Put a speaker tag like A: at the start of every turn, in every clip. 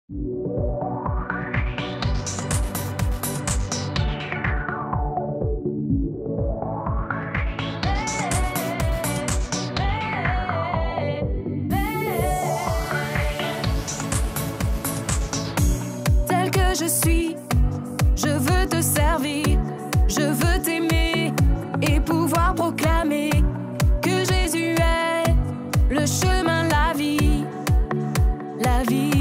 A: Tel que je suis, je veux te servir, je veux t'aimer et pouvoir proclamer que Jésus est le chemin, la vie, la vie.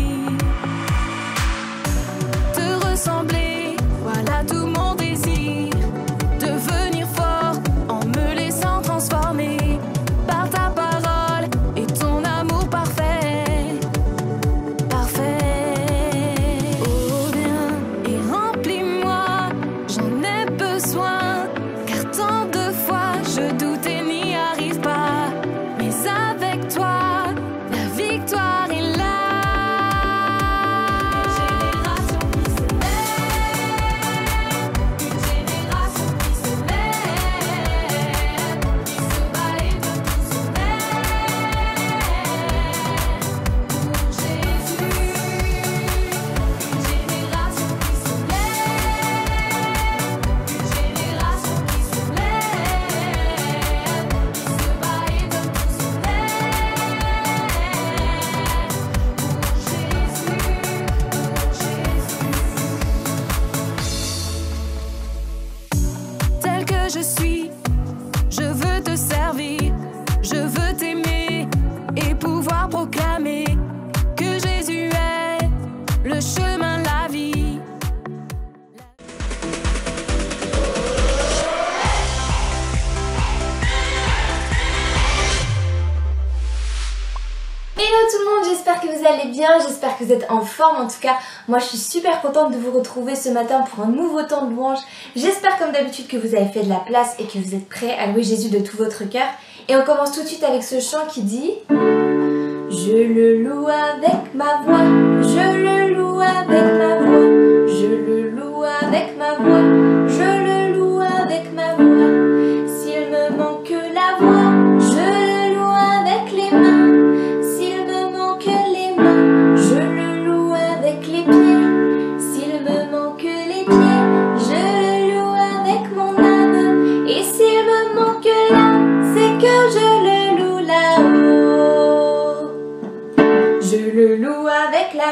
A: Te ressembler, voilà tout mon désir, devenir fort en me laissant transformer par ta parole et ton amour parfait, parfait. Oh viens et remplis-moi, j'en ai besoin, car tant de fois je doute et n'y arrive pas, mais avec toi, la victoire est là. Tel que je suis, je veux te servir, je veux t'aimer et pouvoir proclamer que Jésus est le chemin, la vie.
B: Hello tout le monde, j'espère que vous allez bien, j'espère que vous êtes en forme. En tout cas, moi je suis super contente de vous retrouver ce matin pour un nouveau temps de louange. J'espère comme d'habitude que vous avez fait de la place et que vous êtes prêts à louer Jésus de tout votre cœur. Et on commence tout de suite avec ce chant qui dit: je le loue avec ma voix, je le loue avec ma voix, je le loue avec ma voix, je le loue avec ma voix. S'il me manque la voix, je le loue avec les mains. S'il me manque les mains, je le loue avec les pieds. S'il me manque les pieds, je le loue avec mon âme. Et s'il me manque l'âme, c'est que je le loue là-haut. Je le loue avec la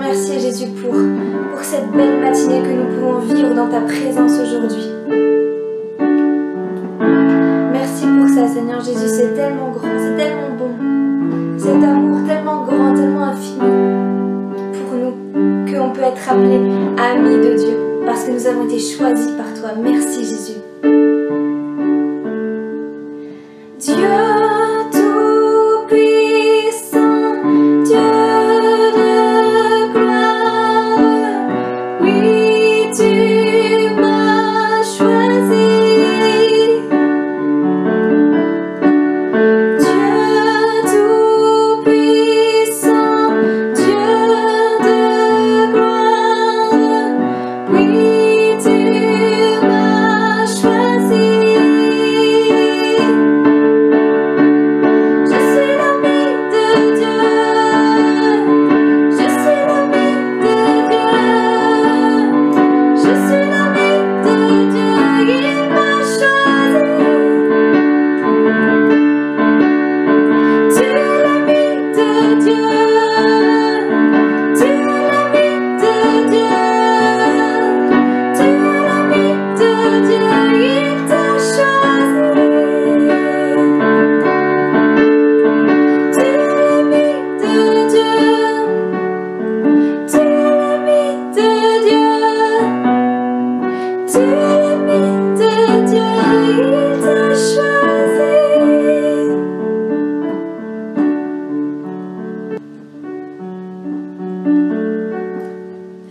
B: remercier Jésus pour cette belle matinée que nous pouvons vivre dans ta présence aujourd'hui. Merci pour ça Seigneur Jésus, c'est tellement grand, c'est tellement bon. Cet amour tellement grand, tellement infini pour nous, qu'on peut être appelé amis de Dieu, parce que nous avons été choisis par toi. Merci Jésus. Dieu tout-puissant, Dieu de gloire, oui tu m'as choisi. Dieu tout-puissant, Dieu de gloire, oui tu m'as choisi.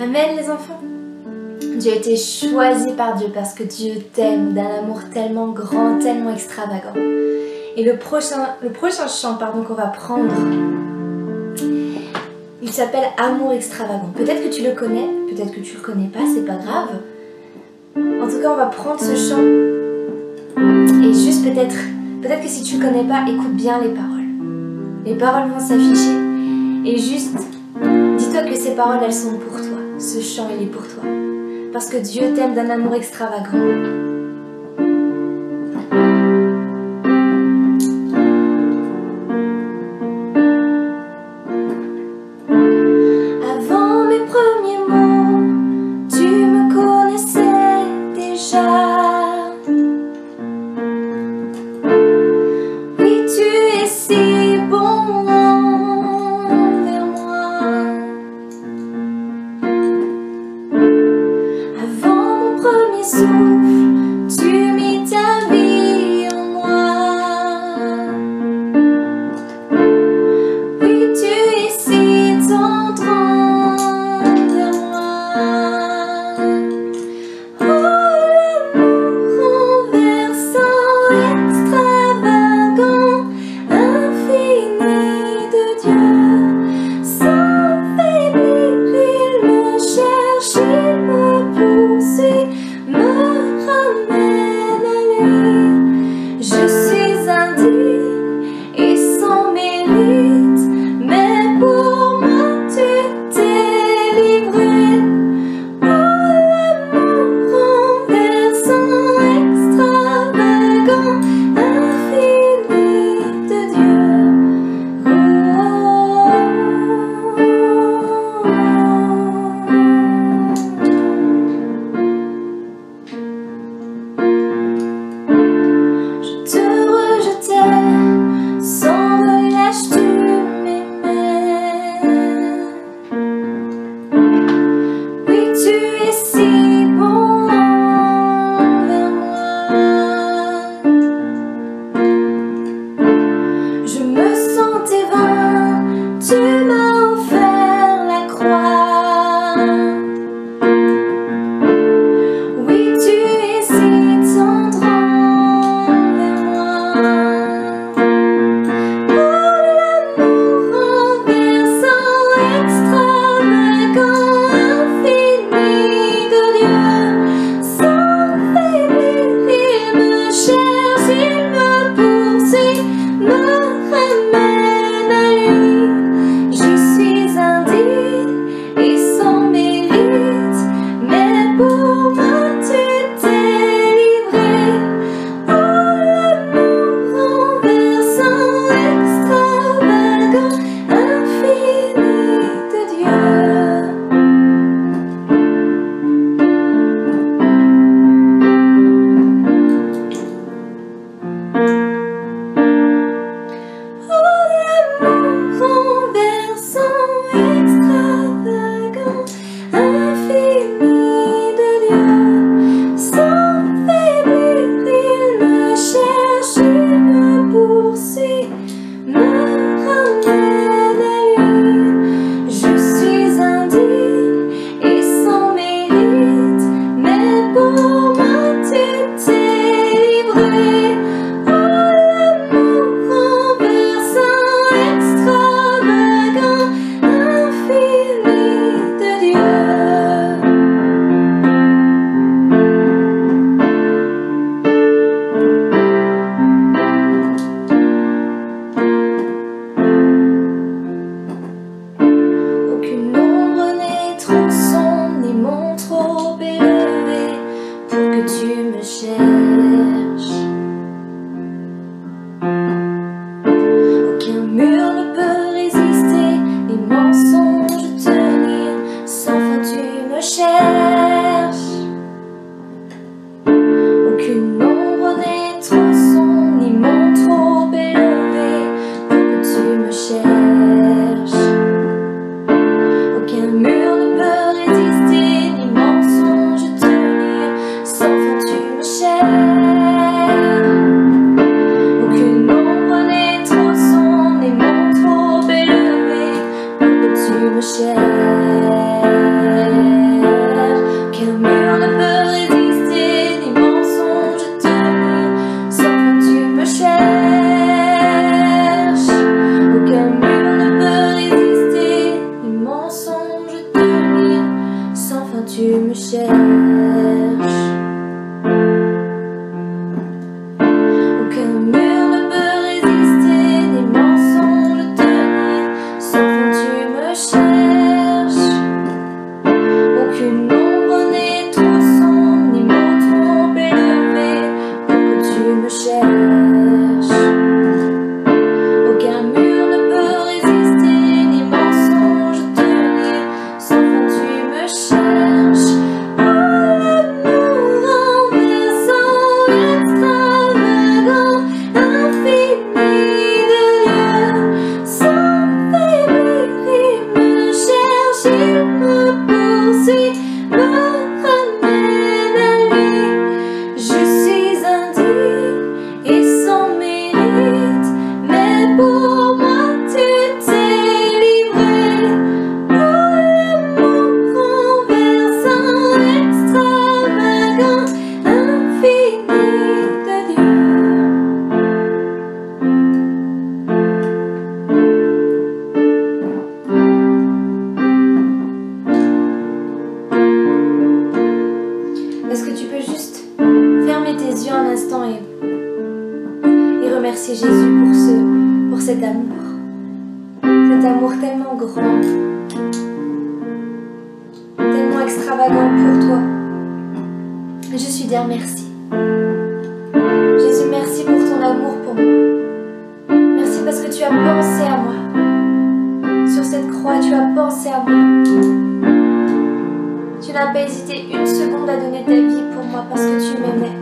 B: Amen les enfants. Tu as été choisi par Dieu parce que Dieu t'aime d'un amour tellement grand, tellement extravagant. Et le prochain chant qu'on va prendre, il s'appelle Amour extravagant. Peut-être que tu le connais, peut-être que tu le connais pas, c'est pas grave. En tout cas, on va prendre ce chant et juste peut-être que si tu le connais pas, écoute bien les paroles. Les paroles vont s'afficher et juste dis-toi que ces paroles, elles sont pour toi. Ce chant, il est pour toi. Parce que Dieu t'aime d'un amour extravagant. Avant mes premiers mots, tu me connaissais déjà. Oui, tu es si bon envers moi. Avant mon premier souffle, me cherches. Aucun mur ne peut résister, ni mensonge tenu, sans fin tu me cherches. Aucun mur ne peut résister, ni mensonge tenu, sans fin tu me cherches. Aucun mur ne peut résister, ni mensonge tenir, sans fin tu me cherches. Aucune ombre n'est trop sombre, ni mot trop élevé pour que tu me cherches. Aucun mur ne peut résister, ni mensonge tenir, sans fin tu me cherches. Oh, l'amour renversant, extravagant, infini de Dieu, sans faiblir, il me cherche, il me poursuit, me ramène à lui. Je suis indigne et sans mérite, mais pour moi tu t'es livré. Oh, l'amour renversant, extravagant, infini de Dieu. Est-ce que tu peux juste fermer tes yeux un instant et remercier Jésus pour cet amour tellement grand, tellement extravagant pour toi. Juste lui dire merci. Jésus, merci pour ton amour pour moi. Merci parce que tu as pensé à moi. Sur cette croix, tu as pensé à moi. Tu n'as pas hésité une seconde à donner ta vie pour moi parce que tu m'aimais.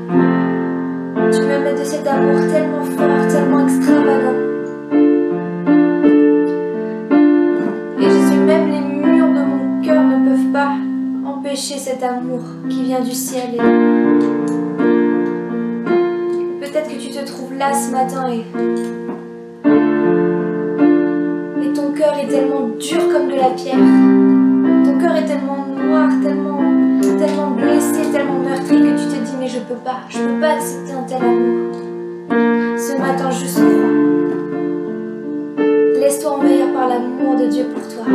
B: Tu m'aimais de cet amour tellement fort, tellement extravagant. Et Jésus, même les murs de mon cœur ne peuvent pas empêcher cet amour qui vient du ciel. Et peut-être que tu te trouves là ce matin et ton cœur est tellement dur comme de la pierre. Ton cœur est tellement noir, tellement blessé, tellement meurtri que tu te dis mais je peux pas accepter un tel amour. Ce matin, juste crois. Laisse-toi envahir par l'amour de Dieu pour toi.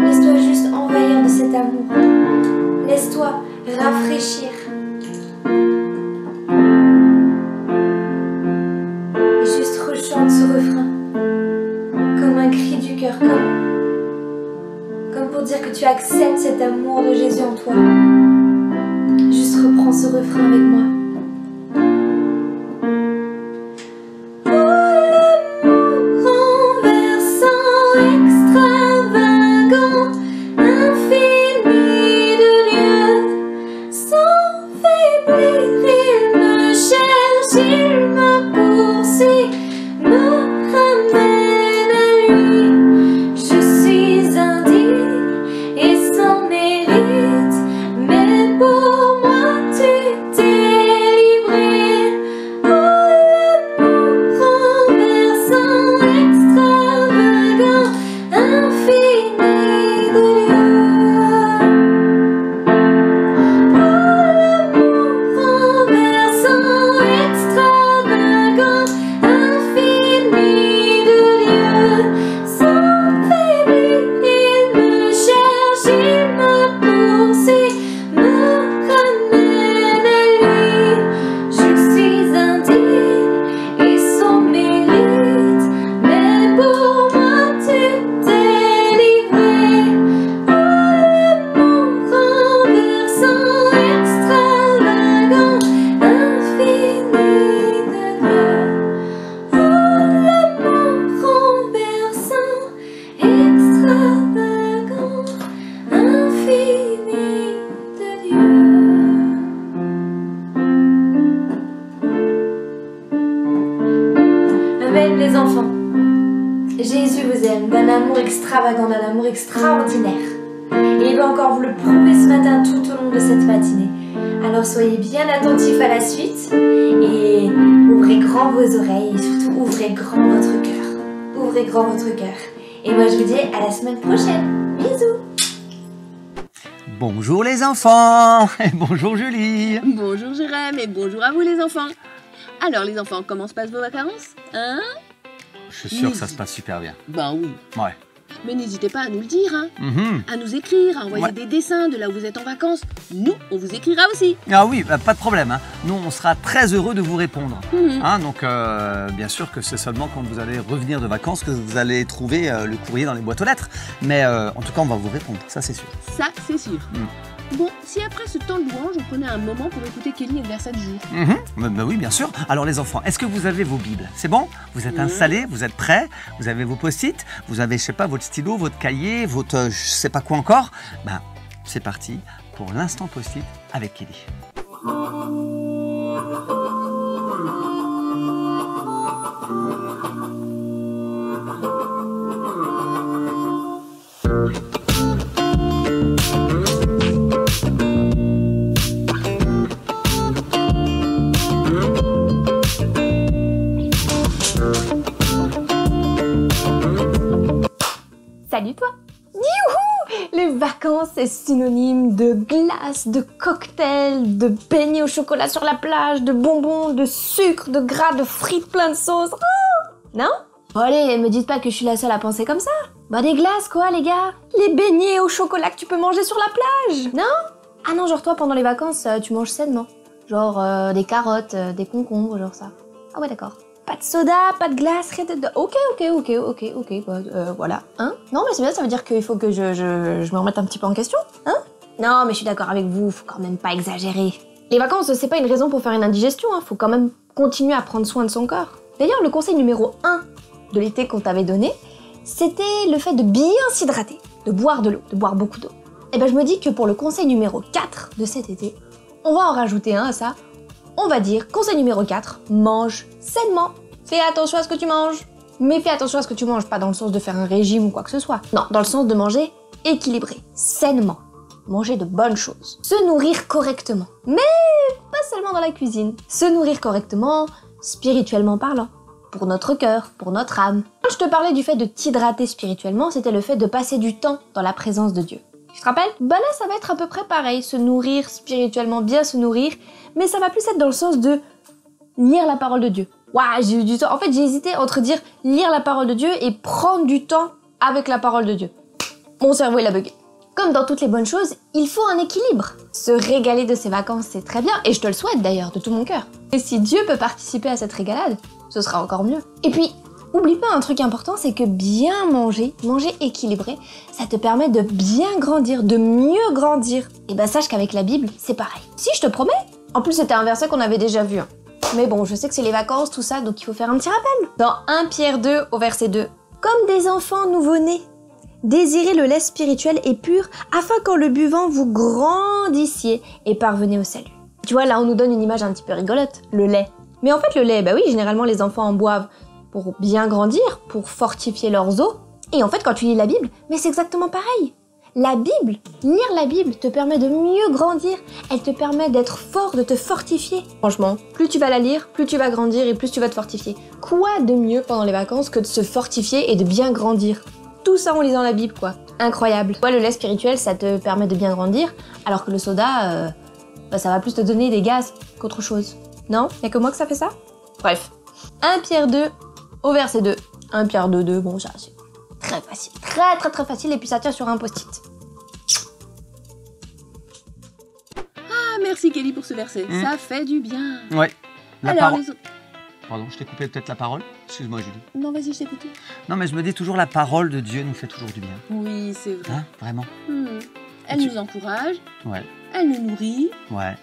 B: Laisse-toi juste envahir de cet amour. Laisse-toi rafraîchir. Et juste rechante ce refrain comme un cri du cœur, comme pour dire que tu acceptes cet amour de Jésus en toi. Juste reprends ce refrain avec moi. Oh, l'amour renversant, extravagant, infini de Dieu, sans faiblir, il me cherche, il me poursuit, me ramène à lui. Je suis indigne et sans mérite, mais pour moi tu t'es livré. Oh, l'amour renversant, extravagant, infini de Dieu. Oh, l'amour renversant, extravagant, infini de Dieu, sans faiblir, il me cherche, il me poursuit, me ramène à lui. Je suis indigne et sans mérite, mais pour moi tu t'es livré. Oh, l'amour renversant, extravagant, infini de Dieu. Oh, l'amour renversant, extravagant, infini de Dieu. Amen les enfants. Jésus vous aime d'un amour extravagant, d'un amour extraordinaire. Et il va encore vous le prouver ce matin tout au long de cette matinée. Alors soyez bien attentifs à la suite et ouvrez grand vos oreilles et surtout ouvrez grand votre cœur. Ouvrez grand votre cœur Et moi je vous dis à la semaine prochaine. Bisous.
C: Bonjour les enfants. Et bonjour Julie.
D: Bonjour Jérém et bonjour à vous les enfants. Alors les enfants, comment se passent vos vacances? Hein?
C: Je suis sûr que ça se passe super bien.
D: Ben oui.
C: Ouais.
D: Mais n'hésitez pas à nous le dire, hein. À nous écrire, à envoyer des dessins de là où vous êtes en vacances. Nous, on vous écrira aussi.
C: Ah oui, bah, pas de problème. Hein. Nous, on sera très heureux de vous répondre. Hein, donc, bien sûr que c'est seulement quand vous allez revenir de vacances que vous allez trouver le courrier dans les boîtes aux lettres. Mais en tout cas, on va vous répondre, ça c'est sûr.
D: Ça, c'est sûr. Bon, si après ce temps de louange, on prenait un moment pour écouter Kelly et le verset du jour.
C: Bah oui, bien sûr. Alors les enfants, est-ce que vous avez vos bibles? C'est bon? Vous êtes installés? Vous êtes prêts? Vous avez vos post-it? Vous avez, je sais pas, votre stylo, votre cahier, votre je sais pas quoi encore? Ben, c'est parti pour l'instant post-it avec Kelly.
B: Salut toi. Youhou! Les vacances, c'est synonyme de glace, de cocktail, de beignets au chocolat sur la plage, de bonbons, de sucre, de gras, de frites plein de sauce. Oh! Non? Bon allez, me dites pas que je suis la seule à penser comme ça. Bah des glaces quoi les gars. Les beignets au chocolat que tu peux manger sur la plage. Non? Ah non, genre toi pendant les vacances, tu manges sainement. Genre des carottes, des concombres, genre ça. Ah ouais d'accord. Pas de soda, pas de glace, rien de... Ok, bah, voilà. Hein? Non, mais c'est bien, ça veut dire qu'il faut que je me remette un petit peu en question. Hein? Non, mais je suis d'accord avec vous, faut quand même pas exagérer. Les vacances, c'est pas une raison pour faire une indigestion, hein. Faut quand même continuer à prendre soin de son corps. D'ailleurs, le conseil numéro 1 de l'été qu'on t'avait donné, c'était le fait de bien s'hydrater, de boire de l'eau, de boire beaucoup d'eau. Et ben je me dis que pour le conseil numéro 4 de cet été, on va en rajouter un à ça. On va dire, conseil numéro 4, mange sainement. Fais attention à ce que tu manges. Mais fais attention à ce que tu manges, pas dans le sens de faire un régime ou quoi que ce soit. Non, dans le sens de manger équilibré, sainement. Manger de bonnes choses. Se nourrir correctement. Mais pas seulement dans la cuisine. Se nourrir correctement, spirituellement parlant. Pour notre cœur, pour notre âme. Quand je te parlais du fait de t'hydrater spirituellement, c'était le fait de passer du temps dans la présence de Dieu. Tu te rappelles? Bah là, ça va être à peu près pareil. Se nourrir spirituellement, bien se nourrir. Mais ça va plus être dans le sens de lire la parole de Dieu. Waouh, j'ai eu du temps. En fait, j'ai hésité entre dire lire la parole de Dieu et prendre du temps avec la parole de Dieu. Mon cerveau, il a bugué. Comme dans toutes les bonnes choses, il faut un équilibre. Se régaler de ses vacances, c'est très bien. Et je te le souhaite d'ailleurs, de tout mon cœur. Et si Dieu peut participer à cette régalade, ce sera encore mieux. Et puis, oublie pas un truc important, c'est que bien manger, manger équilibré, ça te permet de bien grandir, de mieux grandir. Et ben sache qu'avec la Bible, c'est pareil. Si, je te promets. En plus, c'était un verset qu'on avait déjà vu. Hein. Mais bon, je sais que c'est les vacances, tout ça, donc il faut faire un petit rappel. Dans 1 Pierre 2, au verset 2. Comme des enfants nouveau-nés, désirez le lait spirituel et pur, afin qu'en le buvant, vous grandissiez et parvenez au salut. Tu vois, là, on nous donne une image un petit peu rigolote, le lait. Mais en fait, le lait, bah oui, généralement, les enfants en boivent pour bien grandir, pour fortifier leurs os. Et en fait, quand tu lis la Bible, mais c'est exactement pareil. La Bible, lire la Bible te permet de mieux grandir, elle te permet d'être fort, de te fortifier. Franchement, plus tu vas la lire, plus tu vas grandir et plus tu vas te fortifier. Quoi de mieux pendant les vacances que de se fortifier et de bien grandir? Tout ça en lisant la Bible, quoi. Incroyable. Toi, le lait spirituel, ça te permet de bien grandir, alors que le soda, ça va plus te donner des gaz qu'autre chose. Non? Y'a que moi que ça fait ça? Bref. 1 Pierre 2, au verset 2. 1 Pierre 2, 2, bon, ça, c'est très facile. Très facile, et puis ça tient sur un post-it.
D: Ah, merci Kelly pour ce verset. Ça fait du bien.
C: Ouais.
D: Alors,
C: Pardon, je t'ai coupé peut-être la parole. Excuse-moi, Julie.
D: Non, vas-y, je t'écoute.
C: Non, mais je me dis toujours la parole de Dieu nous fait toujours du bien.
D: Oui, c'est vrai.
C: Hein, vraiment.
D: Elle nous encourage.
C: Ouais.
D: Elle nous nourrit.
C: Ouais.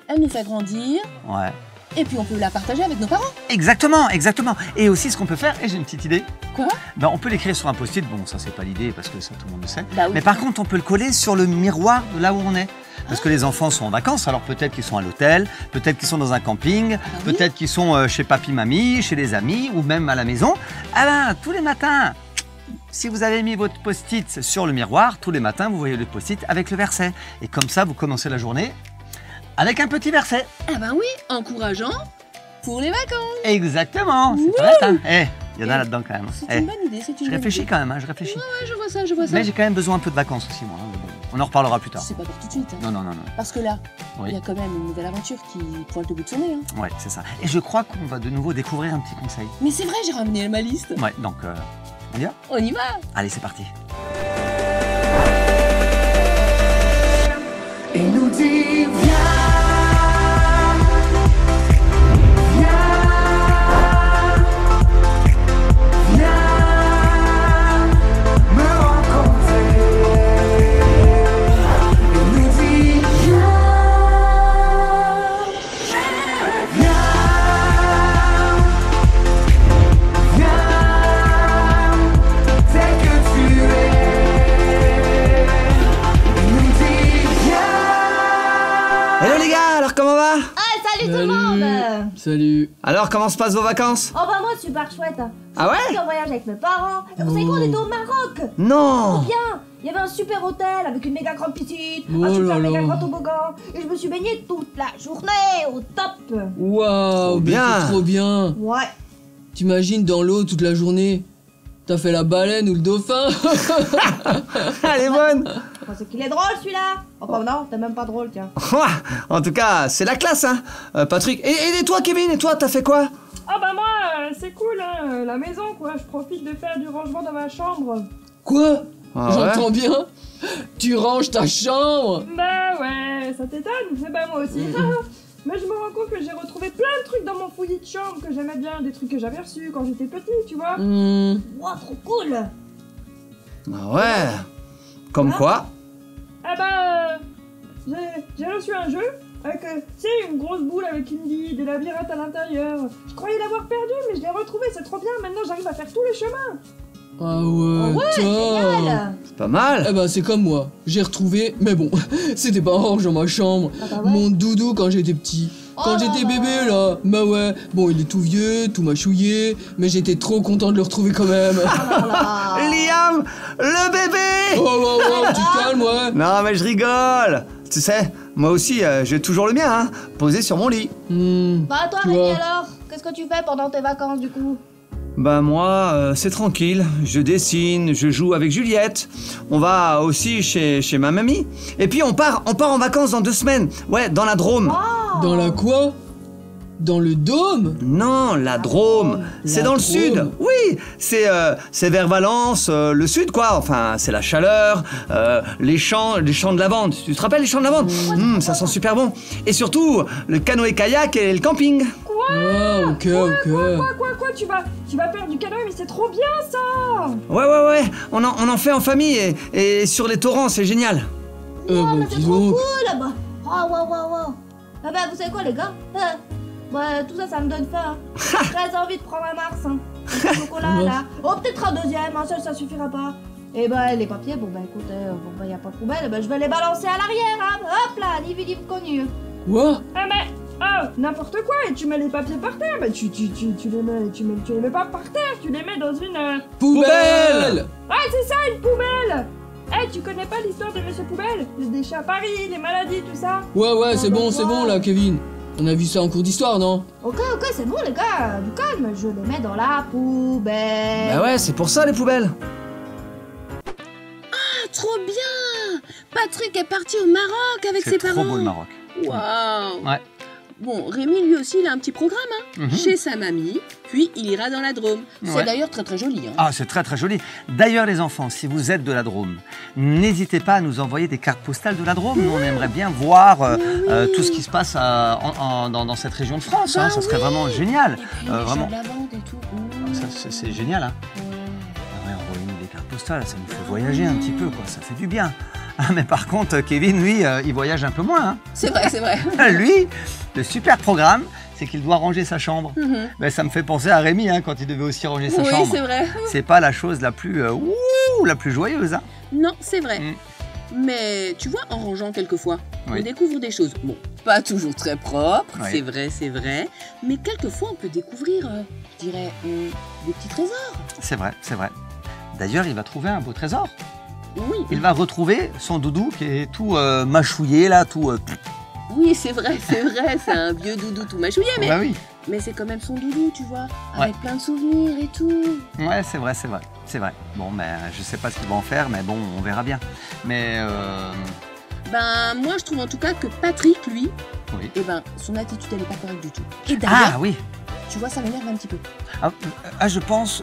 D: Elle nous fait grandir.
C: Ouais.
D: Et puis on peut la partager avec nos parents.
C: Exactement, exactement. Et aussi ce qu'on peut faire, et j'ai une petite idée.
D: Quoi?
C: Ben, on peut l'écrire sur un post-it. Bon, ça c'est pas l'idée parce que ça tout le monde le sait.
D: Bah oui.
C: Mais par contre, on peut le coller sur le miroir de là où on est. Parce que les enfants sont en vacances, alors peut-être qu'ils sont à l'hôtel, peut-être qu'ils sont dans un camping, peut-être qu'ils sont chez papy-mamie, chez des amis ou même à la maison. Ah ben, tous les matins, si vous avez mis votre post-it sur le miroir, tous les matins, vous voyez le post-it avec le verset. Et comme ça, vous commencez la journée avec un petit verset.
D: Ah ben oui, encourageant pour les vacances.
C: Exactement, c'est pas bête, hein. Il y en a là-dedans quand même.
D: C'est une bonne idée, c'est une bonne idée.
C: Je réfléchis quand même, hein, je réfléchis.
D: Ouais, je vois ça, je vois ça.
C: Mais j'ai quand même besoin un peu de vacances aussi, moi. On en reparlera plus tard.
D: C'est pas pour tout de suite. Hein.
C: Non.
D: Parce que là,
C: Oui.
D: il y a quand même une nouvelle aventure qui pointe le bout de son nez. Hein.
C: Ouais, c'est ça. Et je crois qu'on va de nouveau découvrir un petit conseil.
D: Mais c'est vrai, j'ai ramené ma liste.
C: Ouais, donc on y va?
D: On y va.
C: Allez, c'est parti.
E: Et nous dit
C: Hello les gars, alors comment va?
B: Salut tout le monde.
F: Salut.
C: Alors comment se passent vos vacances?
B: Oh bah moi super chouette.
C: Ah ouais?
B: J'ai fait un voyage avec mes parents. Et vous savez quoi, on était au Maroc.
C: Non!
B: Bien. Il y avait un super hôtel avec une méga grande piscine,
F: Oh
B: un super
F: là
B: méga
F: là.
B: grand toboggan. Et je me suis baignée toute la journée au top.
F: Waouh,
C: Trop
F: mais
C: bien.
F: c'est trop bien.
B: Ouais.
F: T'imagines dans l'eau toute la journée? T'as fait la baleine ou le dauphin?
C: Elle est bonne!
B: Je pense qu'il est drôle celui-là. Oh bah non, t'es même pas drôle tiens.
C: En tout cas, c'est la classe, hein, Patrick. Et toi, Kevin, et toi, t'as fait quoi?
G: Ah bah moi, c'est cool, hein, la maison quoi, je profite de faire du rangement dans ma chambre.
F: Quoi?
C: Ah
F: J'entends bien. Tu ranges ta chambre?
G: Bah ouais, ça t'étonne, mais bah moi aussi. Mais je me rends compte que j'ai retrouvé plein de trucs dans mon fouillis de chambre que j'aimais bien, des trucs que j'avais reçus quand j'étais petit, tu vois.
B: Wow, trop cool.
C: Ah ouais. Comme quoi?
G: Ah bah, j'ai reçu un jeu avec, tu sais, une grosse boule avec une vie, des labyrinthes à l'intérieur. Je croyais l'avoir perdu, mais je l'ai retrouvé, c'est trop bien. Maintenant, j'arrive à faire tous les chemins.
F: Ah ouais, top.
B: Génial.
C: C'est pas mal.
F: Eh ben c'est comme moi, j'ai retrouvé, mais bon, c'était pas range dans ma chambre.
B: Ah bah ouais.
F: Mon doudou quand j'étais petit. Quand
B: Oh
F: j'étais
B: là
F: bébé là, bah ouais, bon il est tout vieux, tout mâchouillé, mais j'étais trop content de le retrouver quand même.
B: Voilà.
C: Liam, le bébé!
F: Oh, tu te calmes, ouais.
C: Non, mais je rigole. Tu sais, moi aussi, j'ai toujours le mien, hein, posé sur mon lit.
B: Bah toi
F: Tu
B: Rémi
F: vois.
B: alors, qu'est-ce que tu fais pendant tes vacances du coup?
C: Bah moi, c'est tranquille. Je dessine, je joue avec Juliette. On va aussi chez ma mamie. Et puis on part en vacances dans 2 semaines. Ouais, dans la Drôme.
F: Dans la quoi? Dans le dôme?
C: Non, la Drôme. C'est
F: La
C: dans le
F: Drôme.
C: sud. Oui, c'est vers Valence, le sud quoi. Enfin, c'est la chaleur, les champs de lavande. Tu te rappelles les champs de lavande? Ça sent super bon. Et surtout, le canoë-kayak et le camping.
F: Ah, ok.
G: Quoi, tu vas faire du canoë, mais c'est trop bien ça.
C: Ouais. On en fait en famille et sur les torrents, c'est génial.
B: Oh,
F: Bah,
B: mais c'est
F: dis
B: trop
F: donc.
B: cool là-bas. Oh, wow. Ah bah vous savez quoi les gars? Bah tout ça, ça me donne faim. J'ai très envie de prendre un Mars. Hein. Un petit chocolat là. Oh peut-être un deuxième, un seul ça suffira pas. Et bah les papiers, bon bah écoute, y a pas de poubelle, bah je vais les balancer à l'arrière, hein. Hop là, ni vu ni connu.
F: Quoi?
G: Ah mais, oh, n'importe quoi, et tu mets les papiers par terre, mais tu les mets pas par terre, tu les mets dans une...
F: Poubelle!
G: Ah c'est ça, une poubelle. Eh, tu connais pas l'histoire de Monsieur Poubelle? Des chats à Paris, les maladies, tout ça?
F: Ouais, c'est bon là, Kevin. On a vu ça en cours d'histoire, non?
B: Ok, c'est bon les gars, du calme, je les mets dans la poubelle.
C: Bah ouais, c'est pour ça les poubelles.
D: Ah, trop bien. Patrick est parti au Maroc avec ses
C: C'est
D: parents.
C: trop beau le Maroc.
D: Waouh.
C: Ouais.
D: Bon, Rémi lui aussi, il a un petit programme, hein.
C: Mhm.
D: Chez sa mamie, puis il ira dans la Drôme. C'est
C: Ouais.
D: d'ailleurs très très joli, hein.
C: Ah, c'est très joli. D'ailleurs, les enfants, si vous êtes de la Drôme, n'hésitez pas à nous envoyer des cartes postales de la Drôme. Nous, on aimerait bien voir tout ce qui se passe dans cette région de France.
D: Bah
C: Ça serait vraiment génial.
D: Et puis
C: vraiment.
D: les champs de lavande et tout.
C: C'est génial. Hein. Ah ouais, envoyez-nous des cartes postales, ça nous fait voyager un petit peu, quoi. Ça fait du bien. Ah, mais par contre, Kevin, lui, il voyage un peu moins. Hein.
D: C'est vrai, c'est vrai.
C: Lui, le super programme, c'est qu'il doit ranger sa chambre.
D: Mhm.
C: Ben, ça me fait penser à Rémi hein, quand il devait aussi ranger sa
D: Oui,
C: chambre.
D: c'est vrai.
C: C'est pas la chose la plus la plus joyeuse. Hein.
D: Non, c'est vrai.
C: Mm.
D: Mais tu vois, en rangeant quelquefois,
C: Oui.
D: on découvre des choses. Bon, pas toujours très propres,
C: Oui.
D: c'est vrai. Mais quelquefois, on peut découvrir, je dirais, des petits trésors.
C: C'est vrai. D'ailleurs, il va trouver un beau trésor.
D: Oui.
C: Il va retrouver son doudou qui est tout mâchouillé, là, tout
D: Oui, c'est vrai, c'est un vieux doudou tout mâchouillé, mais,
C: Bah oui.
D: mais c'est quand même son doudou, tu vois, avec plein de souvenirs et tout.
C: Ouais, c'est vrai. Bon, ben, je sais pas ce qu'il va en faire, mais bon, on verra bien. Mais,
D: Ben, moi, je trouve en tout cas que Patrick, lui,
C: oui.
D: eh ben, son attitude, elle est pas correcte du tout. Et d'ailleurs,
C: Ah oui.
D: tu vois, ça m'énerve un petit peu.
C: Je pense,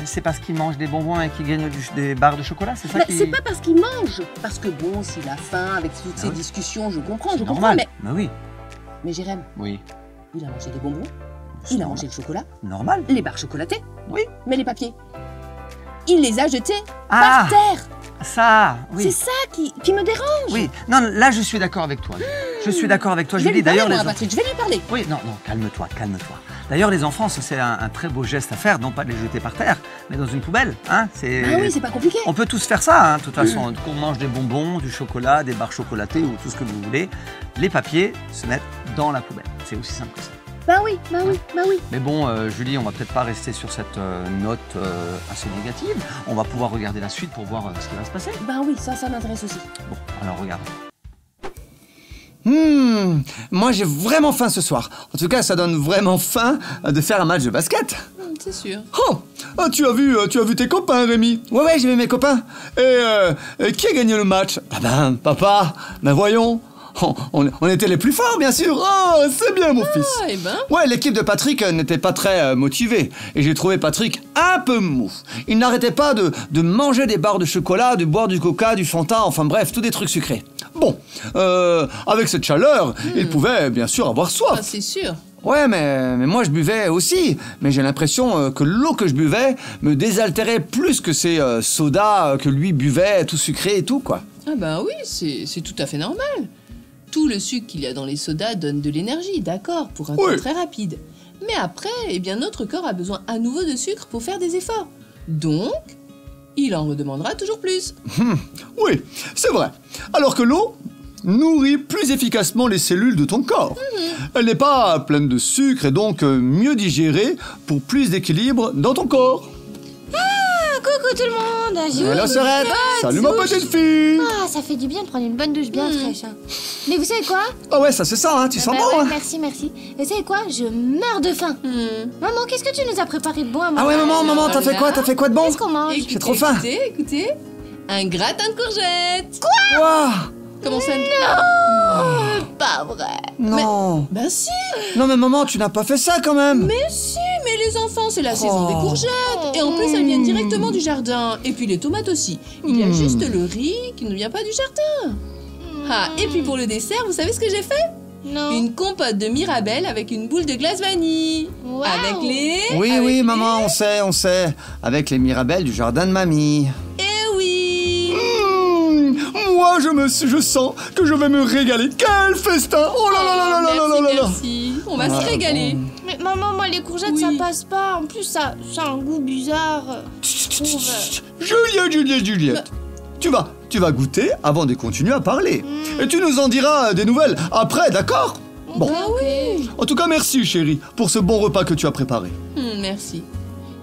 C: c'est parce qu'il mange des bonbons et qu'il gagne des barres de chocolat, c'est ça
D: Bah,
C: qui...
D: c'est pas parce qu'il mange, parce que bon, s'il a faim avec toutes ces
C: oui.
D: discussions, je comprends,
C: normal.
D: mais...
C: Mais oui.
D: Mais Jérém,
C: Oui.
D: il a mangé des bonbons, il a mangé le chocolat,
C: Normal.
D: les barres chocolatées,
C: Oui.
D: mais les papiers, il les a jetés
C: Ah,
D: par terre.
C: ça, oui.
D: C'est ça qui me dérange.
C: Oui, non, là je suis d'accord avec toi. Je suis d'accord avec toi,
D: Je vais
C: Julie.
D: lui parler,
C: D'ailleurs,
D: moi, Patrick, je vais lui parler.
C: Oui, non, calme-toi. D'ailleurs, les enfants, c'est un très beau geste à faire, non pas de les jeter par terre, mais dans une poubelle. Hein,
D: Ah oui, c'est pas compliqué.
C: On peut tous faire ça, hein, de toute façon. Qu'on mange des bonbons, du chocolat, des barres chocolatées ou tout ce que vous voulez. Les papiers se mettent dans la poubelle. C'est aussi simple que ça.
D: Bah oui.
C: Mais bon, Julie, on va peut-être pas rester sur cette note assez négative. On va pouvoir regarder la suite pour voir ce qui va se passer.
D: Bah oui, ça m'intéresse aussi.
C: Bon, alors regarde.
E: Moi j'ai vraiment faim ce soir. En tout cas, ça donne vraiment faim de faire un match de basket.
D: C'est sûr.
E: Oh, tu as vu tes copains, Rémi? Ouais, j'ai vu mes copains. Et qui a gagné le match? Ah ben, papa, ben voyons. On était les plus forts, bien sûr. Oh, c'est bien, mon fils.
D: Ah, eh ben.
E: Ouais, l'équipe de Patrick n'était pas très motivée. Et j'ai trouvé Patrick un peu mou. Il n'arrêtait pas de manger des barres de chocolat, de boire du coca, du Fanta, enfin bref, tous des trucs sucrés. Bon, avec cette chaleur, il pouvait bien sûr avoir soif.
D: Ah, c'est sûr.
E: Ouais, mais moi je buvais aussi. Mais j'ai l'impression que l'eau que je buvais me désaltérait plus que ces sodas que lui buvait, tout sucré et tout, quoi.
H: Ah bah oui, c'est tout à fait normal. Tout le sucre qu'il y a dans les sodas donne de l'énergie, d'accord, pour un temps très rapide. Mais après, eh bien notre corps a besoin à nouveau de sucre pour faire des efforts. Donc, il en redemandera toujours plus.
E: Oui, c'est vrai. Alors que l'eau nourrit plus efficacement les cellules de ton corps. Elle n'est pas pleine de sucre et donc mieux digérée pour plus d'équilibre dans ton corps.
I: Coucou tout le monde.
E: Hello Serette. Salut ma petite fille.
I: Ah, ça fait du bien de prendre une bonne douche bien fraîche. Hein. Mais vous savez quoi?
E: Ah ouais, ça se sent, hein, tu sens bon, hein.
I: Merci. Et vous savez quoi? Je meurs de faim. Maman, qu'est-ce que tu nous as préparé de bon à manger?
E: Ah ouais, maman, t'as fait quoi? T'as fait quoi de bon?
I: Qu'est-ce qu'on mange?
E: J'ai trop faim.
H: Écoutez, un gratin de courgettes.
I: Quoi?
E: Waouh.
H: Comment ça?
I: Non, pas vrai.
E: Non.
H: Ben si.
E: Non mais maman, tu n'as pas fait ça quand même.
H: Mais si, mais les enfants, c'est la saison des courgettes. Et en plus, elles viennent directement du jardin. Et puis les tomates aussi. Il y a juste le riz qui ne vient pas du jardin. Ah, et puis pour le dessert, vous savez ce que j'ai fait?
I: Non.
H: Une compote de mirabelle avec une boule de glace vanille.
I: Wow.
H: Avec les...
E: Oui, maman, on sait. Avec les mirabelles du jardin de mamie.
H: Eh oui.
E: Moi, je sens que je vais me régaler. Quel festin! Oh là là là là là là là là!
H: Merci, on va se régaler.
I: Mais maman, moi les courgettes ça passe pas. En plus ça a un goût bizarre.
E: Juliette. Tu vas goûter avant de continuer à parler. Et tu nous en diras des nouvelles après, d'accord? Bon.
I: Ah oui.
E: En tout cas, merci chérie pour ce bon repas que tu as préparé.
H: Merci.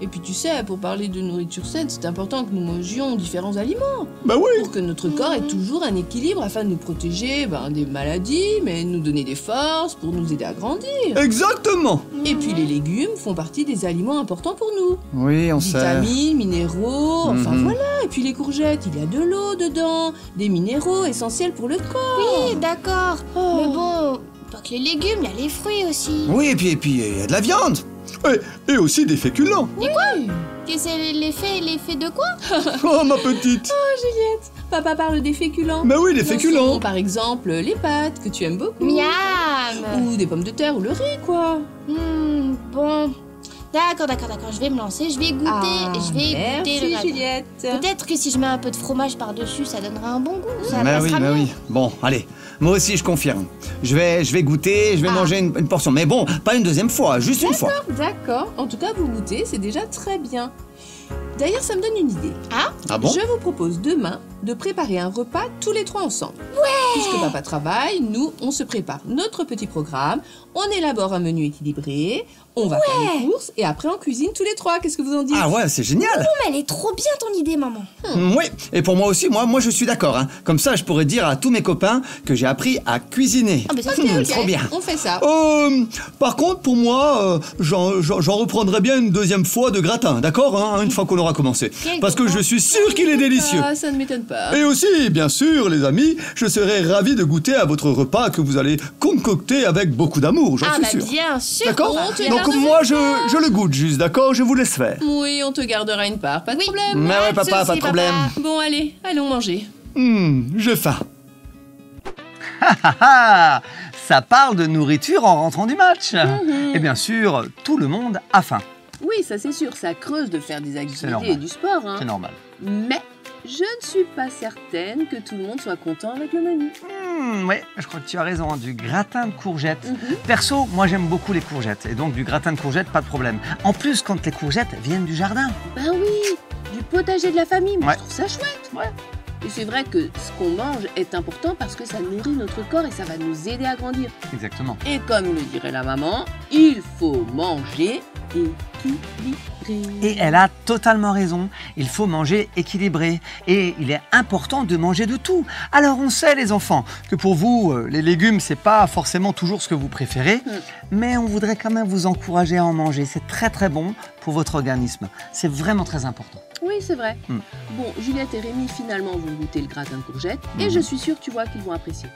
H: Et puis tu sais, pour parler de nourriture saine, c'est important que nous mangions différents aliments.
E: Bah oui.
H: Pour que notre corps ait toujours un équilibre afin de nous protéger des maladies, mais nous donner des forces pour nous aider à grandir.
E: Exactement.
H: Et puis les légumes font partie des aliments importants pour nous.
E: Oui, on sait.
H: Vitamines, minéraux, enfin voilà. Et puis les courgettes, il y a de l'eau dedans, des minéraux essentiels pour le corps.
I: Oui, d'accord. Mais bon, pas que les légumes, il y a les fruits aussi.
E: Oui, et puis il y a de la viande. Et aussi des féculents.
I: Et quoi? Que c'est l'effet de quoi?
E: Oh, ma petite.
H: Oh, Juliette, papa parle des féculents.
E: Bah oui, des féculents.
H: Par exemple, les pâtes, que tu aimes beaucoup.
I: Miam.
H: Ou des pommes de terre ou le riz, quoi.
I: Bon. D'accord. Je vais me lancer, je vais goûter. Je vais goûter le gratin.
H: Juliette.
I: Peut-être que si je mets un peu de fromage par-dessus, ça donnera un bon goût. Ça
E: Bah
I: passera mieux.
E: oui. Bon, allez. Moi aussi, je confirme. Je vais goûter, je vais manger une portion. Mais bon, pas une deuxième fois, juste une fois.
H: D'accord. En tout cas, vous goûtez, c'est déjà très bien. D'ailleurs, ça me donne une idée.
E: Ah bon?
H: Je vous propose demain de préparer un repas tous les 3 ensemble. Puisque papa travaille, nous, on se prépare notre petit programme, on élabore un menu équilibré, on va faire les courses et après on cuisine tous les 3. Qu'est-ce que vous en dites?
E: Ah ouais, c'est génial.
I: Oh, mais elle est trop bien ton idée, maman.
E: Oui, et pour moi aussi, moi je suis d'accord. Hein. Comme ça, je pourrais dire à tous mes copains que j'ai appris à cuisiner.
I: Ah, bah, ça,
H: Ok,
E: Trop bien.
H: on fait ça.
E: Par contre, pour moi, j'en reprendrai bien une deuxième fois de gratin, d'accord hein, une fois qu'on aura commencé. Parce que je suis sûr qu'il est délicieux.
H: Ah, ça ne m'étonne pas.
E: Et aussi, bien sûr, les amis, je serai ravi de goûter à votre repas que vous allez concocter avec beaucoup d'amour, j'en suis sûr.
I: Bien sûr.
E: D'accord?
H: On te
E: Donc
H: garde
E: moi, je le goûte juste, d'accord? Je vous laisse faire.
H: Oui, on te gardera une part, pas de problème.
E: Mais ouais, papa,
I: ceci,
E: pas de problème.
H: Bon, allez, allons manger.
E: J'ai faim.
C: Ça parle de nourriture en rentrant du match. Et bien sûr, tout le monde a faim.
H: Oui, ça c'est sûr, ça creuse de faire des activités
C: normal.
H: et du sport. Hein.
C: C'est normal.
H: Mais je ne suis pas certaine que tout le monde soit content avec le menu.
C: Oui, je crois que tu as raison. Du gratin de courgettes. Perso, moi j'aime beaucoup les courgettes. Et donc du gratin de courgettes, pas de problème. En plus, quand les courgettes viennent du jardin.
H: Ben oui, du potager de la famille, moi
C: Ouais.
H: je trouve ça chouette.
C: Ouais.
H: Et c'est vrai que ce qu'on mange est important parce que ça nourrit notre corps et ça va nous aider à grandir.
C: Exactement.
H: Et comme le dirait la maman, il faut manger équilibré.
C: Et elle a totalement raison. Il faut manger équilibré. Et il est important de manger de tout. Alors on sait, les enfants, que pour vous, les légumes, c'est pas forcément toujours ce que vous préférez. Mais on voudrait quand même vous encourager à en manger. C'est très très bon pour votre organisme. C'est vraiment très important.
H: Oui, c'est vrai. Bon, Juliette et Rémi finalement vont goûter le gratin de courgettes et je suis sûre, tu vois, qu'ils vont apprécier.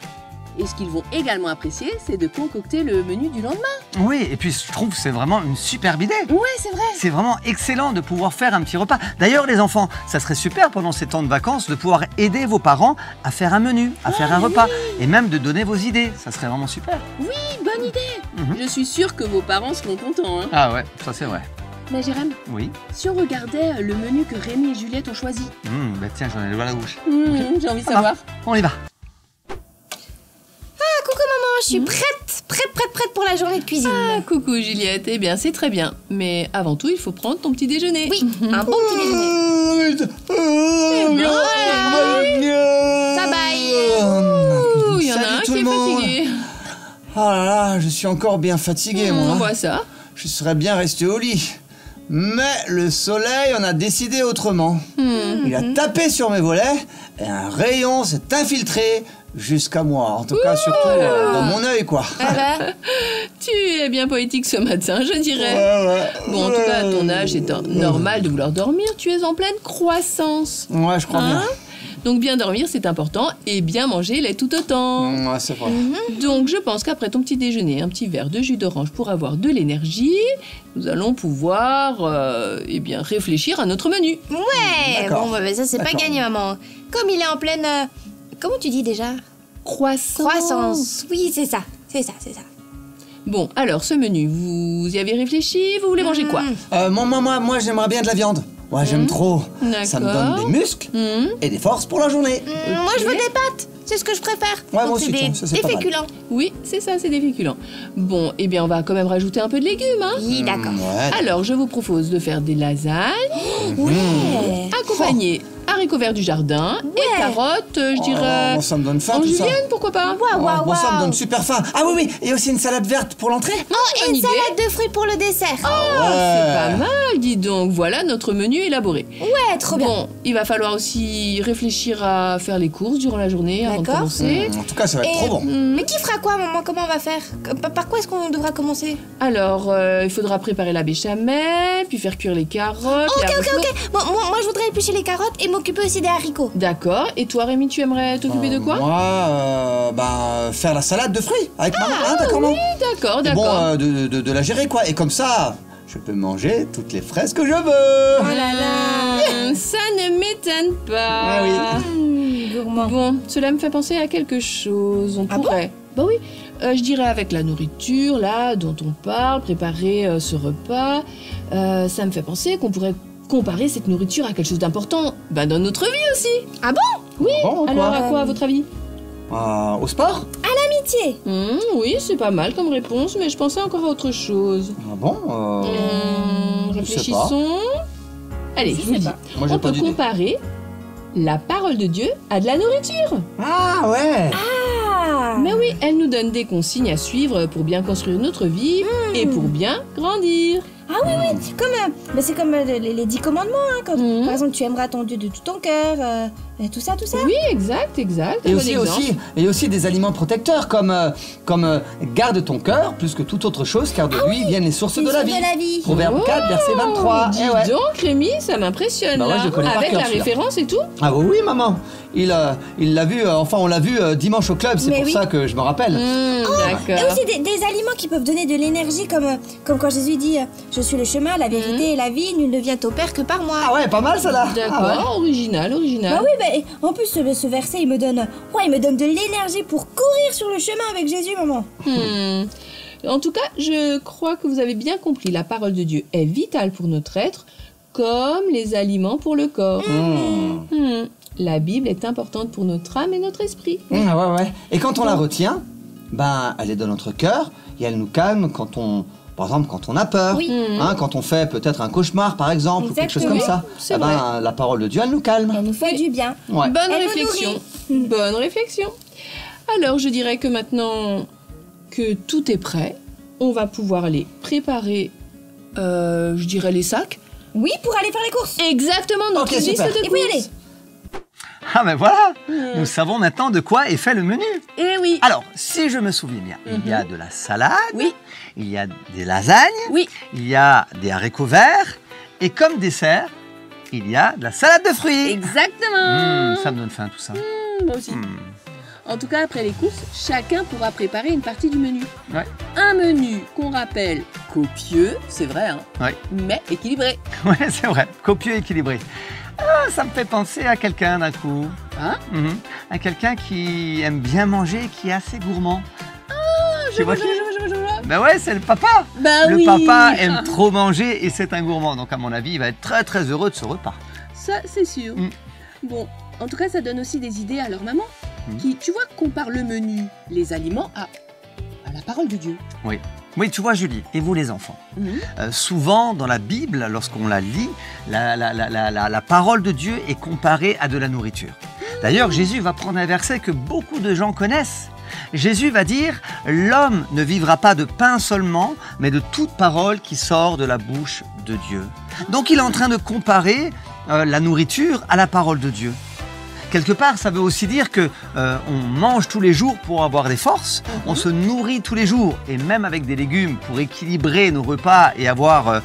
H: Et ce qu'ils vont également apprécier, c'est de concocter le menu du lendemain.
C: Oui, et puis je trouve que c'est vraiment une superbe idée.
H: Oui, c'est vrai.
C: C'est vraiment excellent de pouvoir faire un petit repas. D'ailleurs, les enfants, ça serait super pendant ces temps de vacances de pouvoir aider vos parents à faire un menu, à faire un repas, et même de donner vos idées. Ça serait vraiment super.
H: Oui, bonne idée. Je suis sûre que vos parents seront contents. Hein.
C: Ah ouais, ça c'est vrai.
H: Mais Jérém,
C: Oui.
H: si on regardait le menu que Rémi et Juliette ont choisi,
C: Bah tiens, j'en ai le doigt à la bouche.
H: j'ai envie de savoir.
C: On y va.
I: Ah, coucou maman, je suis prête pour la journée de cuisine.
H: Ah, coucou Juliette, eh bien c'est très bien. Mais avant tout, il faut prendre ton petit déjeuner.
I: Oui, un bon petit déjeuner. Ça baille.
H: Ouh, il y en a
E: Salut
H: un
E: tout
H: qui est
E: le monde.
H: fatigué.
E: Oh là là, je suis encore bien fatigué, moi.
H: On
E: hein.
H: voit ça.
E: Je serais bien resté au lit. Mais le soleil en a décidé autrement. Il a tapé sur mes volets et un rayon s'est infiltré jusqu'à moi. En tout cas, surtout dans mon œil, quoi.
H: Tu es bien poétique ce matin, je dirais. Bon, en tout cas, à ton âge, c'est normal de vouloir dormir. Tu es en pleine croissance.
E: Ouais, je crois bien.
H: Donc bien dormir, c'est important. Et bien manger l'est tout autant.
E: Ouais, c'est vrai.
H: Donc je pense qu'après ton petit déjeuner, un petit verre de jus d'orange pour avoir de l'énergie, nous allons pouvoir eh bien, réfléchir à notre menu.
I: Ouais,
E: D'accord.
I: bon, bah, ça c'est pas
E: D'accord.
I: gagné maman. Comme il est en pleine... comment tu dis déjà? Croissance. Oui, c'est ça.
H: Bon, alors ce menu, vous y avez réfléchi? Vous voulez manger quoi?
E: Moi, j'aimerais bien de la viande. Ouais, j'aime trop. Ça me donne
H: D'accord.
E: des muscles et des forces pour la journée.
I: Moi je veux des pâtes. C'est ce que je préfère.
E: Ouais, moi
I: Donc,
E: aussi,
I: c'est
E: tiens,
I: des,
E: ça, c'est
I: des
E: pas mal.
I: féculents.
H: Oui, c'est ça, c'est des féculents. Bon, eh bien on va quand même rajouter un peu de légumes, hein?
I: Oui, d'accord.
E: Ouais.
H: Alors, je vous propose de faire des lasagnes,
I: Ouais.
H: accompagnées haricots verts du jardin et carottes, je dirais.
E: Moi, ça me donne faim,
H: en
E: tout ça.
H: julienne, pourquoi pas?
E: Moi, ça me donne super faim. Ah oui, et aussi une salade verte pour l'entrée.
I: Oh, et une
H: idée.
I: salade de fruits pour le dessert.
H: C'est pas mal, dis donc. Voilà notre menu élaboré.
I: Ouais, trop bien.
H: Bon, il va falloir aussi réfléchir à faire les courses durant la journée avant de
I: D'accord.
H: commencer.
E: En tout cas, ça va être
I: Et-
E: trop bon.
I: Mais qui fera quoi, maman? Comment on va faire? Par quoi est-ce qu'on devra commencer?
H: Alors, il faudra préparer la béchamel, puis faire cuire les carottes. les haricots.
I: Ok. Bon, moi, je voudrais éplucher les carottes et m'occuper aussi des haricots.
H: D'accord. Et toi, Rémi, tu aimerais t'occuper de quoi?
E: Moi, faire la salade de fruits avec maman. Hein, d'accord, maman.
H: D'accord,
E: Et
H: d'accord.
E: bon, de la gérer, quoi. Et comme ça, je peux manger toutes les fraises que je veux.
I: Oh là là.
H: Ça ne m'étonne pas.
E: Ah oui.
I: Gourmand.
H: Bon, cela me fait penser à quelque chose. On
I: Ah bon
H: pourrait. Bah oui. Je dirais avec la nourriture, là, dont on parle, préparer ce repas, ça me fait penser qu'on pourrait comparer cette nourriture à quelque chose d'important dans notre vie aussi.
I: Ah bon?
H: Oui.
E: Bon, quoi
H: Alors, à quoi, à votre avis?
E: Au sport.
I: Amitié.
H: Oui, c'est pas mal comme réponse, mais je pensais encore à autre chose.
E: Ah bon
H: Réfléchissons. Allez, je vous le dis.
E: Moi, j'ai
H: On
E: pas
H: peut
E: d'idée.
H: comparer la parole de Dieu a de la nourriture.
E: Ah ouais.
H: Mais oui, elle nous donne des consignes à suivre pour bien construire notre vie et pour bien grandir.
I: Ah oui, c'est comme les 10 commandements, hein, quand, par exemple, tu aimeras ton Dieu de tout ton cœur, tout ça.
H: Oui, exact.
E: Et aussi des aliments protecteurs comme garde ton cœur plus que toute autre chose, car de lui viennent les sources de la vie. Proverbe 4, verset 23.
H: Dis donc, Rémi, ça m'impressionne
E: bah ouais,
H: là,
E: je connais
H: avec
E: par
H: la
E: cœur,
H: référence et tout.
E: Ah oui, maman. Il l'a vu, on l'a vu dimanche au club, c'est pour ça que je me rappelle.
H: D'accord.
I: Et aussi des aliments qui peuvent donner de l'énergie, comme quand Jésus dit je suis le chemin, la vérité et la vie, nul ne vient au Père que par moi.
E: Ah ouais, pas mal ça là.
H: D'accord, original.
I: Bah oui, en plus ce verset il me donne de l'énergie pour courir sur le chemin avec Jésus, maman.
H: En tout cas, je crois que vous avez bien compris, la parole de Dieu est vitale pour notre être, comme les aliments pour le corps. La Bible est importante pour notre âme et notre esprit.
E: Ouais. Et quand on la retient, elle est dans notre cœur et elle nous calme par exemple, quand on a peur, quand on fait peut-être un cauchemar, par exemple, ou quelque chose comme ça. La parole de Dieu, elle nous calme.
I: Elle nous fait du bien.
E: Ouais.
H: Bonne réflexion. Alors, je dirais que maintenant que tout est prêt, on va pouvoir aller préparer, je dirais, les sacs.
I: Oui, pour aller faire les courses.
H: Exactement, notre liste de courses.
I: Et puis aller.
C: Ah ben voilà, nous savons maintenant de quoi est fait le menu.
H: Eh oui.
C: Alors, si je me souviens bien, il y a de la salade, il y a des lasagnes, il y a des haricots verts, et comme dessert, il y a de la salade de fruits.
H: Exactement.
C: Ça me donne faim tout ça.
H: Moi aussi. En tout cas, après les courses, chacun pourra préparer une partie du menu.
C: Ouais.
H: Un menu qu'on rappelle copieux, c'est vrai, mais équilibré.
C: Ouais, c'est vrai, copieux et équilibré. Ah, ça me fait penser à quelqu'un d'un coup. À quelqu'un qui aime bien manger, qui est assez gourmand.
H: Je vois.
C: Ben ouais, c'est le papa. Le papa aime trop manger et c'est un gourmand. Donc à mon avis, il va être très très heureux de ce repas.
H: Ça, c'est sûr. Bon, en tout cas, ça donne aussi des idées à leur maman. Qui, tu vois, compare le menu, les aliments à la parole de Dieu.
C: Oui, tu vois Julie, et vous les enfants, souvent dans la Bible, lorsqu'on la lit, la parole de Dieu est comparée à de la nourriture. D'ailleurs, Jésus va prendre un verset que beaucoup de gens connaissent. Jésus va dire « L'homme ne vivra pas de pain seulement, mais de toute parole qui sort de la bouche de Dieu. » Donc il est en train de comparer la nourriture à la parole de Dieu. Quelque part, ça veut aussi dire que on mange tous les jours pour avoir des forces, on se nourrit tous les jours, et même avec des légumes pour équilibrer nos repas et avoir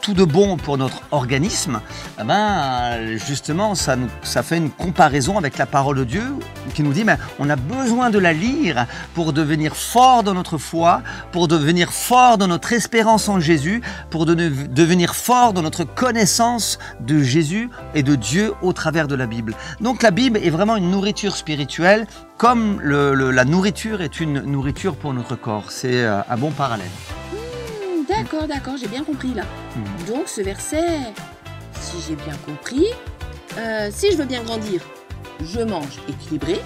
C: tout de bon pour notre organisme, justement, ça fait une comparaison avec la parole de Dieu qui nous dit on a besoin de la lire pour devenir fort dans notre foi, pour devenir fort dans notre espérance en Jésus, pour devenir fort dans notre connaissance de Jésus et de Dieu au travers de la Bible. Donc la Bible est vraiment une nourriture spirituelle, comme la nourriture est une nourriture pour notre corps. C'est un bon parallèle.
H: D'accord, j'ai bien compris là. Donc ce verset, si j'ai bien compris, si je veux bien grandir, je mange équilibré.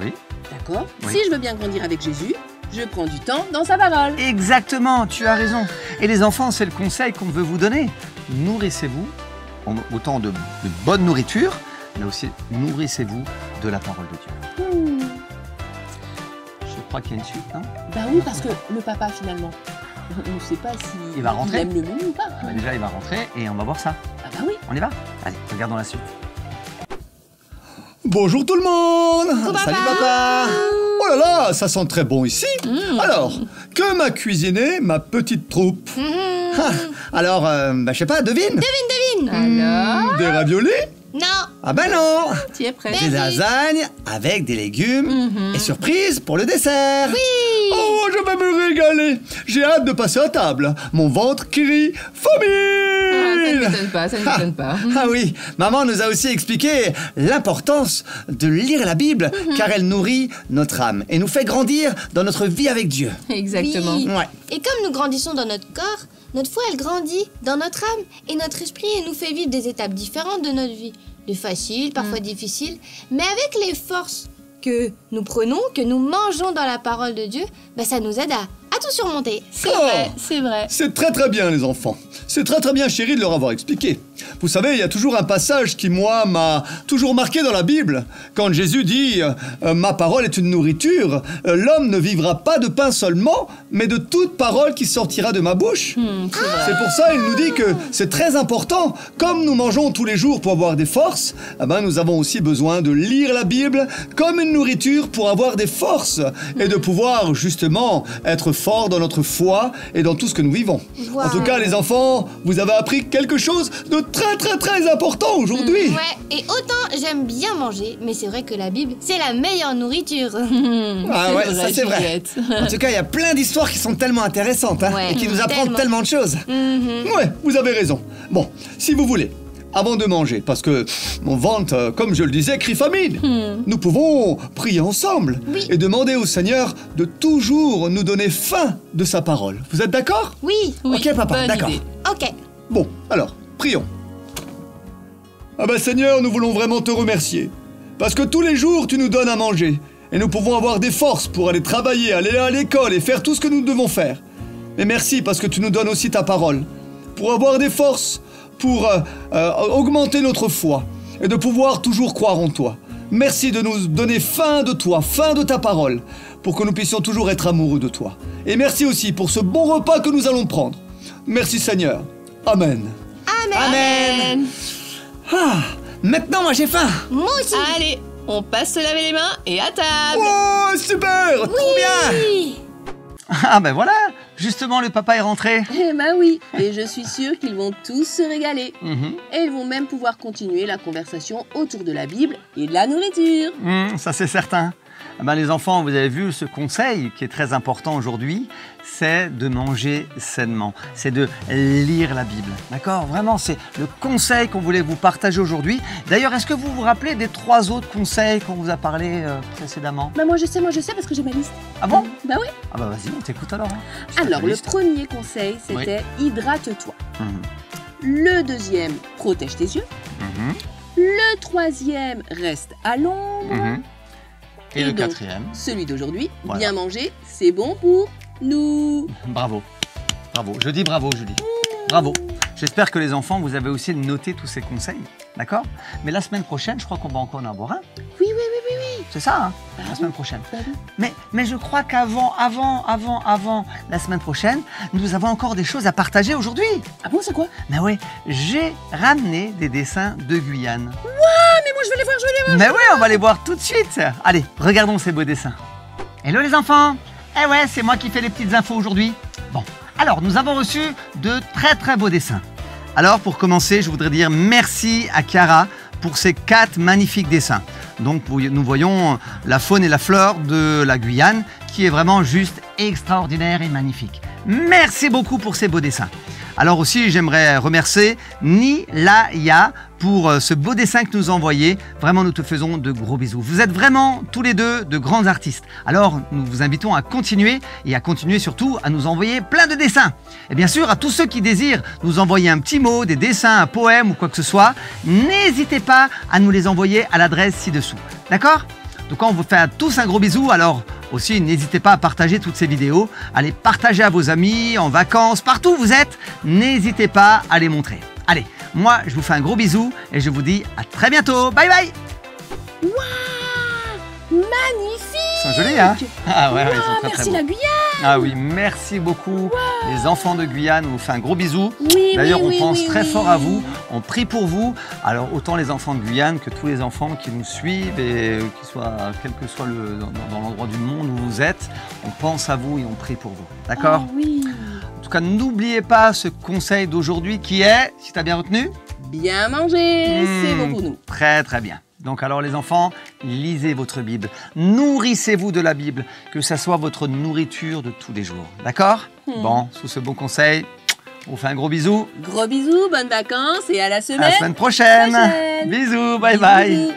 C: Oui.
H: D'accord. Si je veux bien grandir avec Jésus, je prends du temps dans sa parole.
C: Exactement, tu as raison. Et les enfants, c'est le conseil qu'on veut vous donner. Nourrissez-vous, autant de bonne nourriture, mais aussi nourrissez-vous de la parole de Dieu. Je crois qu'il y a une suite, non?
H: Bah oui, parce que le papa finalement, on ne sait pas s'il aime le menu ou pas.
C: Déjà, il va rentrer et on va voir ça.
H: Ah bah oui.
C: On y va? Allez, regardons la suite.
E: Bonjour tout le monde. Salut papa. Oh là là, ça sent très bon ici. Alors, que m'a cuisiné ma petite troupe? Alors, je sais pas, devine.
I: Alors?
E: Des raviolis?
I: Non.
E: Ah ben non.
H: Tu es prêt?
E: Des lasagnes avec des légumes et surprise pour le dessert.
I: Oui.
E: Oh, je vais me régaler. J'ai hâte de passer à table. Mon ventre qui rit famine.
H: Ça ne m'étonne pas.
E: Ah oui, maman nous a aussi expliqué l'importance de lire la Bible car elle nourrit notre âme et nous fait grandir dans notre vie avec Dieu.
H: Exactement.
I: Oui. Ouais. Et comme nous grandissons dans notre corps, notre foi elle grandit dans notre âme et notre esprit et nous fait vivre des étapes différentes de notre vie. De faciles, parfois difficiles, mais avec les forces que nous prenons, que nous mangeons dans la parole de Dieu, ça nous aide à tout surmonter.
H: C'est vrai, c'est vrai.
E: C'est très très bien les enfants. C'est très très bien chérie de leur avoir expliqué. Vous savez, il y a toujours un passage qui, moi, m'a toujours marqué dans la Bible. Quand Jésus dit « Ma parole est une nourriture, l'homme ne vivra pas de pain seulement, mais de toute parole qui sortira de ma bouche. » C'est pour ça, il nous dit que c'est très important. Comme nous mangeons tous les jours pour avoir des forces, eh ben, nous avons aussi besoin de lire la Bible comme une nourriture pour avoir des forces et de pouvoir, justement, être fort dans notre foi et dans tout ce que nous vivons.
I: Wow.
E: En tout cas, les enfants, vous avez appris quelque chose de très important aujourd'hui.
I: Ouais, et autant j'aime bien manger, mais c'est vrai que la Bible, c'est la meilleure nourriture.
E: Ah ouais, ça c'est vrai. En tout cas, il y a plein d'histoires qui sont tellement intéressantes et qui nous apprennent tellement de choses. Ouais, vous avez raison. Bon, si vous voulez, avant de manger, parce que mon ventre, comme je le disais, crie famine, nous pouvons prier ensemble et demander au Seigneur de toujours nous donner faim de sa parole. Vous êtes d'accord?
I: Oui.
E: Ok, papa, d'accord.
I: Ok.
E: Bon, alors, prions. Ah ben Seigneur, nous voulons vraiment te remercier. Parce que tous les jours, tu nous donnes à manger. Et nous pouvons avoir des forces pour aller travailler, aller à l'école et faire tout ce que nous devons faire. Mais merci parce que tu nous donnes aussi ta parole. Pour avoir des forces, pour augmenter notre foi. Et de pouvoir toujours croire en toi. Merci de nous donner faim de toi, faim de ta parole. Pour que nous puissions toujours être amoureux de toi. Et merci aussi pour ce bon repas que nous allons prendre. Merci Seigneur. Amen.
I: Amen.
E: Ah, maintenant moi j'ai faim.
I: Moi aussi.
H: Allez, on passe se laver les mains et à table.
E: Oh, super, trop bien.
C: Ah ben voilà, justement le papa est rentré.
H: Eh ben oui, et je suis sûre qu'ils vont tous se régaler. Et ils vont même pouvoir continuer la conversation autour de la Bible et de la nourriture.
C: Ça c'est certain. Ah ben, les enfants, vous avez vu ce conseil qui est très important aujourd'hui, c'est de manger sainement, c'est de lire la Bible. D'accord? Vraiment, c'est le conseil qu'on voulait vous partager aujourd'hui. D'ailleurs, est-ce que vous vous rappelez des 3 autres conseils qu'on vous a parlé précédemment?
H: Bah moi je sais parce que j'ai ma liste.
C: Ah bon?
H: Bah oui.
C: Ah bah vas-y, on t'écoute alors.
H: Alors, le premier conseil, c'était hydrate-toi. Le deuxième, protège tes yeux. Le troisième, reste à l'ombre.
C: Et le
H: donc,
C: 4e.
H: Celui d'aujourd'hui,
C: voilà.
H: Bien manger, c'est bon pour nous.
C: Bravo. Bravo. Je dis bravo, Julie. Bravo. J'espère que les enfants, vous avez aussi noté tous ces conseils. D'accord? Mais la semaine prochaine, je crois qu'on va encore en avoir un.
H: Oui.
C: C'est ça, hein? La semaine prochaine. Mais je crois qu'avant la semaine prochaine, nous avons encore des choses à partager aujourd'hui.
H: Ah bon, c'est quoi?
C: Mais oui, j'ai ramené des dessins de Guyane.
H: Mais moi je vais les voir,
C: Mais oui, on va les voir tout de suite. Allez, regardons ces beaux dessins. Hello les enfants. Eh ouais, c'est moi qui fais les petites infos aujourd'hui. Bon, alors nous avons reçu de très beaux dessins. Alors pour commencer, je voudrais dire merci à Chiara pour ces 4 magnifiques dessins. Donc nous voyons la faune et la flore de la Guyane qui est vraiment juste extraordinaire et magnifique. Merci beaucoup pour ces beaux dessins. Alors aussi, j'aimerais remercier Nilaya pour ce beau dessin que nous a envoyé. Vraiment, nous te faisons de gros bisous. Vous êtes vraiment tous les deux de grands artistes. Alors, nous vous invitons à continuer et à continuer surtout à nous envoyer plein de dessins. Et bien sûr, à tous ceux qui désirent nous envoyer un petit mot, des dessins, un poème ou quoi que ce soit, n'hésitez pas à nous les envoyer à l'adresse ci-dessous. D'accord ? Donc, on vous fait à tous un gros bisou. Alors, aussi, n'hésitez pas à partager toutes ces vidéos, à les partager à vos amis, en vacances, partout où vous êtes. N'hésitez pas à les montrer. Allez, moi, je vous fais un gros bisou et je vous dis à très bientôt. Bye bye.
H: Waouh, magnifique.
C: Ils sont jolis, hein? Ah ouais,
H: Wow,
C: ils sont très
H: merci
C: beaux.
H: la Guyane.
C: Ah oui, merci beaucoup. Les enfants de Guyane, on vous fait un gros bisou.
H: Oui,
C: D'ailleurs, on pense
H: oui,
C: très
H: oui.
C: fort à vous. On prie pour vous. Alors, autant les enfants de Guyane que tous les enfants qui nous suivent et qui soient, quel que soit dans l'endroit du monde où vous êtes, on pense à vous et on prie pour vous. D'accord?
H: Ah oui.
C: En tout cas, n'oubliez pas ce conseil d'aujourd'hui qui est, si tu as bien retenu,
H: Bien manger, c'est bon pour nous.
C: Très bien. Donc alors les enfants, lisez votre Bible, nourrissez-vous de la Bible, que ça soit votre nourriture de tous les jours. D'accord? Bon, sous ce bon conseil, on vous fait un gros bisou.
H: Gros bisous, bonnes vacances et à la semaine.
C: À la semaine prochaine.
H: prochaine.
C: Bisous, bye
H: Bisous,
C: bye.
H: bisous.